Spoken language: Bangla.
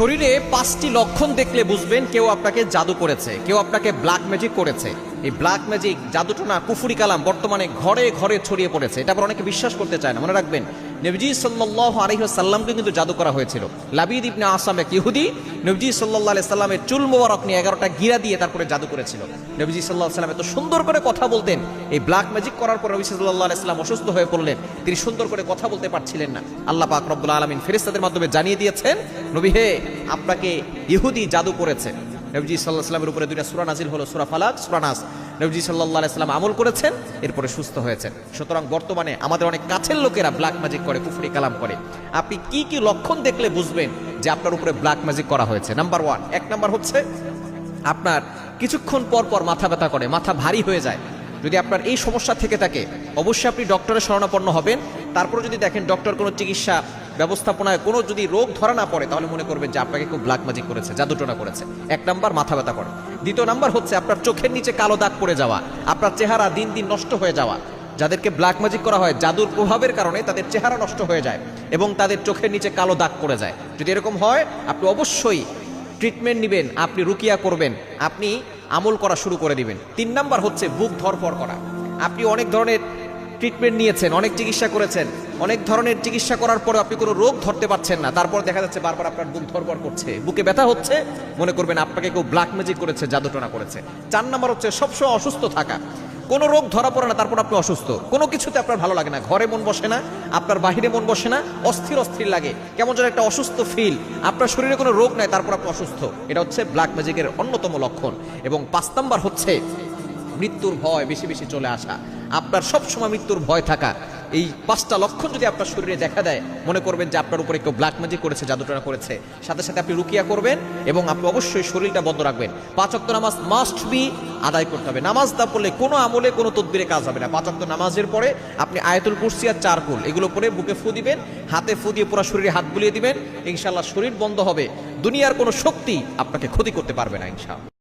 শরীরে 5টি লক্ষণ দেখলে বুঝবেন কেউ আপনাকে জাদু করেছে, কেউ আপনাকে ব্ল্যাক ম্যাজিক করেছে। এই ব্ল্যাক ম্যাজিক, জাদুটোনা, কুফরি কালাম বর্তমানে ঘরে ঘরে ছড়িয়ে পড়েছে। এটা আবার অনেকে বিশ্বাস করতে চায় না। মনে রাখবেন, নবীজি সাল্লাল্লাহু আলাইহি ওয়াসাল্লামকে কিন্তু জাদু করা হয়েছিল। লাবিদ ইবনে আসাম এক ইহুদি নবীজি সাল্লাল্লাহু আলাইহি সাল্লামের চুল মোবারক নিয়ে 11টা গিরা দিয়ে তারপরে জাদু করেছিল। নবীজি সাল্লাল্লাহু আলাইহি সাল্লাম এত সুন্দর করে কথা বলতেন, এই ব্ল্যাক ম্যাজিক করার পর নবী সাল্লাল্লাহু আলাইহি সাল্লাম অসুস্থ হয়ে পড়লেন। তিনি সুন্দর করে কথা বলতে পারছিলেন না। আল্লাহ পাক রব্বুল আলামিন ফেরেশতাদের মাধ্যমে জানিয়ে দিয়েছেন, নবী হে, আপনাকে ইহুদি জাদু করেছে। নবীজি সাল্লাল্লাহু আলাইহি সাল্লামের উপরে দুইটা সূরা নাজিল হলো, সূরা ফালাক, সূরা নাস। নবীজি সাল্লাল্লাহু আলাইহি সাল্লাম আমল করেছেন, এরপরে সুস্থ হয়েছেন। সুতরাং বর্তমানে আমাদের অনেক কাছের লোকেরা ব্ল্যাক ম্যাজিক করে, কুফরি কালাম করে। আপনি কি কি লক্ষণ দেখলে বুঝবেন যে আপনার উপরে ব্ল্যাক ম্যাজিক করা হয়েছে? নাম্বার 1, 1 নাম্বার হচ্ছে আপনার কিছুক্ষণ পর পর মাথা ব্যথা করে, মাথা ভারী হয়ে যায়। যদি আপনার এই সমস্যা থেকে থাকে, অবশ্যই আপনি ডক্টরের শরণাপন্ন হবেন। তারপরে যদি দেখেন ডক্টর কোনো চিকিৎসা ব্যবস্থাপনায় কোনো যদি রোগ ধরা না পড়ে, তাহলে মনে করবেন যে আপনাকে খুব ব্ল্যাক ম্যাজিক করেছে, জাদুটোনা করেছে। 1 নাম্বার মাথা ব্যথা করে। 2 নাম্বার হচ্ছে আপনার চোখের নিচে কালো দাগ পড়ে যাওয়া, আপনার চেহারা দিন দিন নষ্ট হয়ে যাওয়া। যাদেরকে ব্ল্যাক ম্যাজিক করা হয়, জাদুর প্রভাবের কারণে তাদের চেহারা নষ্ট হয়ে যায় এবং তাদের চোখের নিচে কালো দাগ পড়ে যায়। যদি এরকম হয়, আপনি অবশ্যই ট্রিটমেন্ট নেবেন, আপনি রুকিয়া করবেন, আপনি আমল করা শুরু করে দিবেন। 3 নাম্বার হচ্ছে বুক ধরফর করা। আপনি অনেক ধরনের ট্রিটমেন্ট নিয়েছেন, অনেক চিকিৎসা করেছেন, অনেক ধরনের চিকিৎসা করার পরে আপনি কোনো রোগ ধরতে পারছেন না, তারপর দেখা যাচ্ছে বারবার আপনার বুক ধরফর করছে, বুকে ব্যথা হচ্ছে, মনে করবেন আপনাকে কেউ ব্ল্যাক ম্যাজিক করেছে, জাদুটোনা করেছে। 4 নাম্বার হচ্ছে সবসময় অসুস্থ থাকা। কোনো রোগ ধরা পড়ে না, তারপর আপনি অসুস্থ, কোনো কিছুতে আপনার ভালো লাগে না, ঘরে মন বসে না, আপনার বাহিরে মন বসে না, অস্থির অস্থির লাগে, কেমন যেন একটা অসুস্থ ফিল, আপনার শরীরে কোনো রোগ নাই, তারপর আপনি অসুস্থ। এটা হচ্ছে ব্ল্যাক ম্যাজিকের অন্যতম লক্ষণ। এবং 5 নাম্বার হচ্ছে মৃত্যুর ভয় বেশি বেশি চলে আসা। আপনার সবসময় মৃত্যুর ভয় থাকা। এই 5টা লক্ষণ যদি আপনার শরীরে দেখা দেয়, মনে করবেন যে আপনার উপরে কেউ ব্ল্যাক ম্যাজিক করেছে, জাদুটোনা করেছে। সাথে সাথে আপনি রুকিয়া করবেন এবং আপনি অবশ্যই শরীরটা বন্ধ রাখবেন। 5 ওয়াক্ত নামাজ মাস্ট বি আদায় করতে হবে। নামাজ না পড়লে কোনো আমলে, কোনো তদবিরে কাজ হবে না। 5 ওয়াক্ত নামাজের পরে আপনি আয়াতুল কুরসি আর 4 কুল এগুলো পরে বুকে ফু দিবেন, হাতে ফু দিয়ে পুরো শরীরে হাত বুলিয়ে দিবেন। ইনশাআল্লাহ শরীর বন্ধ হবে, দুনিয়ার কোনো শক্তি আপনাকে ক্ষতি করতে পারবে না ইনশাআল্লাহ।